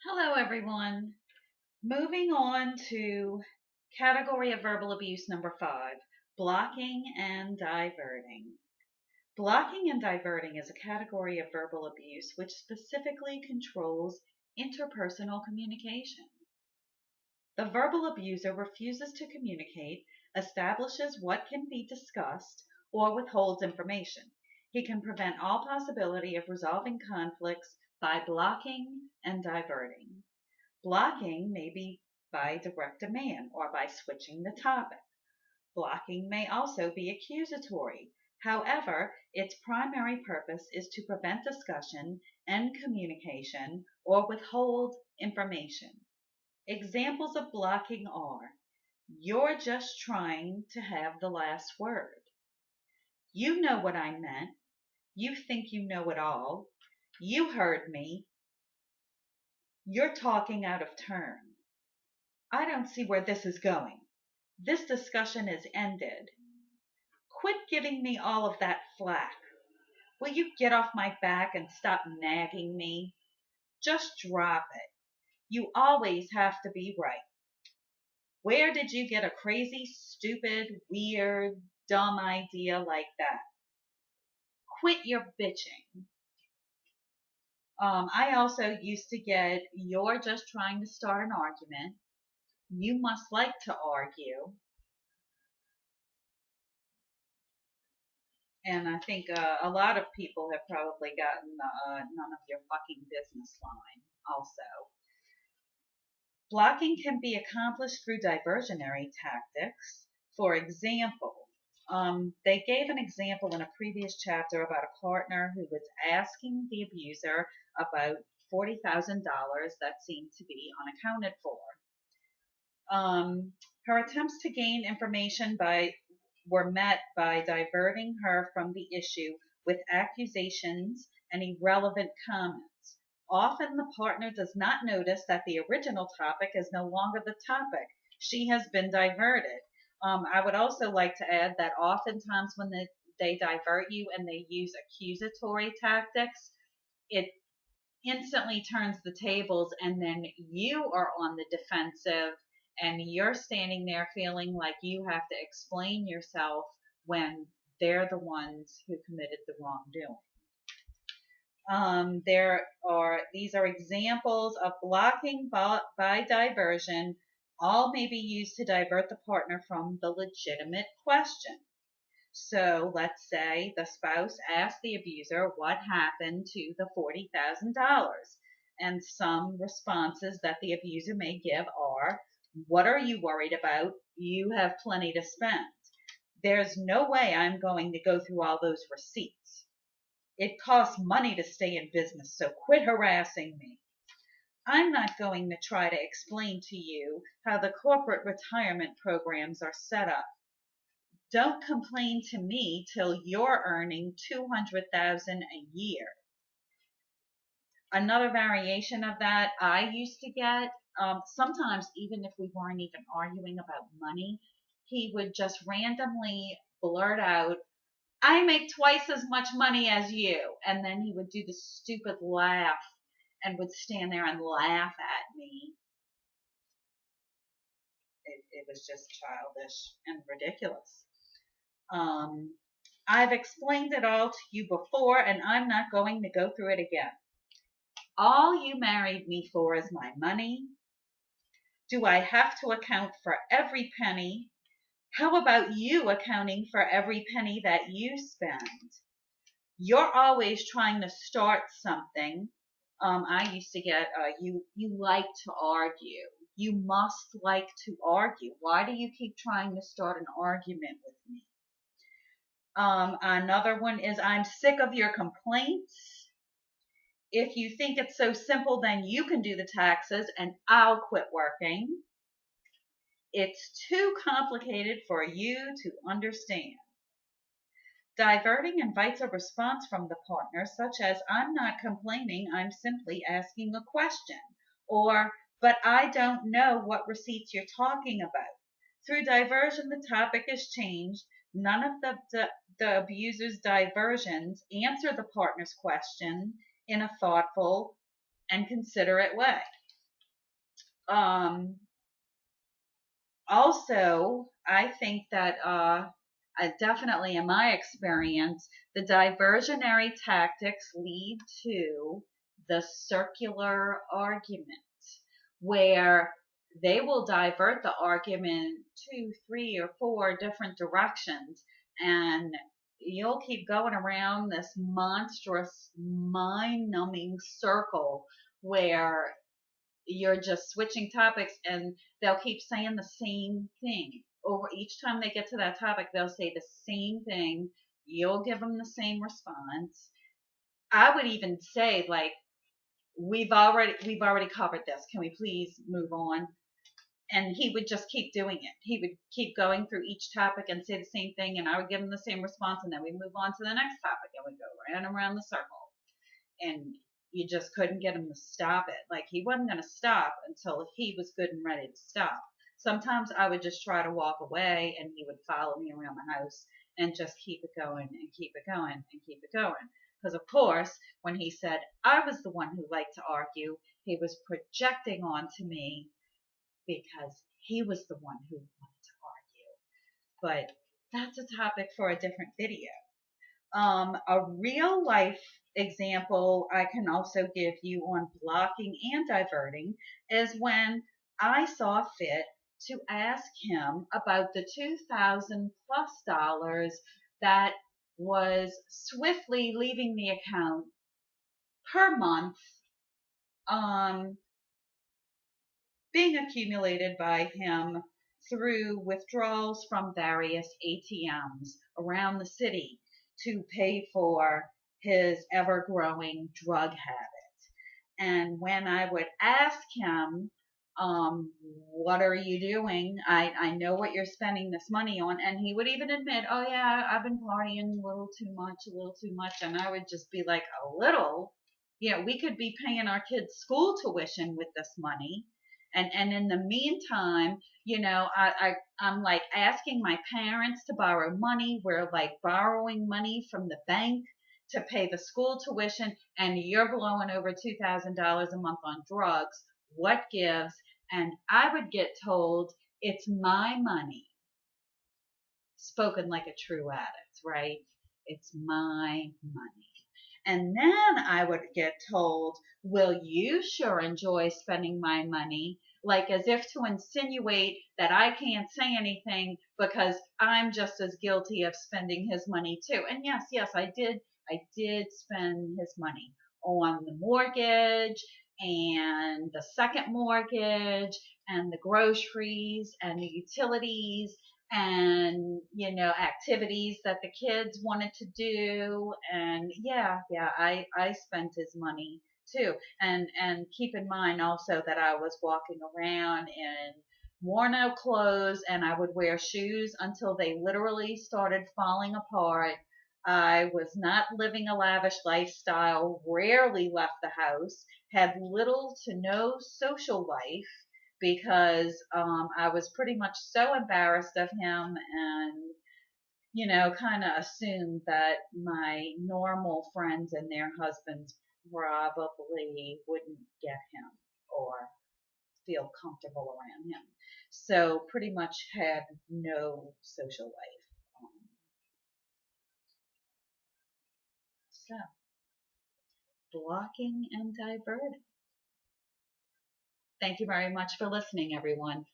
Hello, everyone. Moving on to category of verbal abuse number 5, blocking and diverting. Blocking and diverting is a category of verbal abuse which specifically controls interpersonal communication. The verbal abuser refuses to communicate, establishes what can be discussed, or withholds information. He can prevent all possibility of resolving conflicts by blocking and diverting. Blocking may be by direct demand or by switching the topic. Blocking may also be accusatory. However, its primary purpose is to prevent discussion and communication or withhold information. Examples of blocking are: you're just trying to have the last word. You know what I meant. You think you know it all. You heard me. You're talking out of turn. I don't see where this is going. This discussion is ended. Quit giving me all of that flack. Will you get off my back and stop nagging me? Just drop it. You always have to be right. Where did you get a crazy, stupid, weird, dumb idea like that? Quit your bitching. I also used to get, you're just trying to start an argument. You must like to argue. And I think a lot of people have probably gotten none of your fucking business line also. Blocking can be accomplished through diversionary tactics. For example, they gave an example in a previous chapter about a partner who was asking the abuser about $40,000 that seemed to be unaccounted for. Her attempts to gain information were met by diverting her from the issue with accusations and irrelevant comments. Often the partner does not notice that the original topic is no longer the topic. She has been diverted. I would also like to add that oftentimes when they divert you and they use accusatory tactics, it instantly turns the tables, and then you are on the defensive and you're standing there feeling like you have to explain yourself when they're the ones who committed the wrongdoing. These are examples of blocking by diversion. All may be used to divert the partner from the legitimate question. So let's say the spouse asked the abuser what happened to the $40,000. And some responses that the abuser may give are, what are you worried about? You have plenty to spend. There's no way I'm going to go through all those receipts. It costs money to stay in business, so quit harassing me. I'm not going to try to explain to you how the corporate retirement programs are set up. Don't complain to me till you're earning $200,000 a year. Another variation of that I used to get, sometimes even if we weren't even arguing about money, he would just randomly blurt out, I make twice as much money as you. And then he would do the stupid laugh and would stand there and laugh at me. It was just childish and ridiculous. I've explained it all to you before, and I'm not going to go through it again. All you married me for is my money. Do I have to account for every penny? How about you accounting for every penny that you spend? You're always trying to start something. I used to get, you like to argue. You must like to argue. Why do you keep trying to start an argument with me? Another one is, I'm sick of your complaints. If you think it's so simple, then you can do the taxes and I'll quit working. It's too complicated for you to understand. Diverting invites a response from the partner, such as, I'm not complaining, I'm simply asking a question. Or, but I don't know what receipts you're talking about. Through diversion, the topic is changed. None of the abuser's diversions answer the partner's question in a thoughtful and considerate way. Um, Also, I think that definitely in my experience, the diversionary tactics lead to the circular argument, where they will divert the argument two, three, or four different directions, and you'll keep going around this monstrous, mind numbing circle where you're just switching topics, and they'll keep saying the same thing over each time they get to that topic. They'll say the same thing. You'll give them the same response. I would even say, like, we've already covered this, can we please move on? And he would just keep doing it. He would keep going through each topic and say the same thing, and I would give him the same response, and then we move on to the next topic, and we go round and around the circle, and you just couldn't get him to stop it. Like, he wasn't going to stop until he was good and ready to stop. Sometimes I would just try to walk away, and he would follow me around the house and just keep it going and keep it going and keep it going. Because, of course, when he said I was the one who liked to argue, he was projecting onto me because he was the one who wanted to argue. But that's a topic for a different video. A real life example I can also give you on blocking and diverting is when I saw fit to ask him about the 2,000 plus dollars that was swiftly leaving the account per month, um, being accumulated by him through withdrawals from various ATMs around the city to pay for his ever growing drug habit. And when I would ask him, what are you doing? I know what you're spending this money on. And he would even admit, oh, yeah, I've been partying a little too much, a little too much. And I would just be like, a little? Yeah, we could be paying our kids' school tuition with this money. And in the meantime, I'm like asking my parents to borrow money. We're like borrowing money from the bank to pay the school tuition, and you're blowing over $2,000 a month on drugs. What gives? And I would get told it's my money, spoken like a true addict, right? It's my money. And then I would get told, will you sure enjoy spending my money? Like as if to insinuate that I can't say anything because I'm just as guilty of spending his money too. And yes, I did spend his money on the mortgage and the second mortgage and the groceries and the utilities and activities that the kids wanted to do. And I spent his money too. And keep in mind also that I was walking around in worn out clothes, and I would wear shoes until they literally started falling apart. I was not living a lavish lifestyle, rarely left the house, had little to no social life because I was pretty much so embarrassed of him, and kind of assumed that my normal friends and their husbands probably wouldn't get him or feel comfortable around him. So pretty much had no social life. So blocking and diverting. Thank you very much for listening, everyone.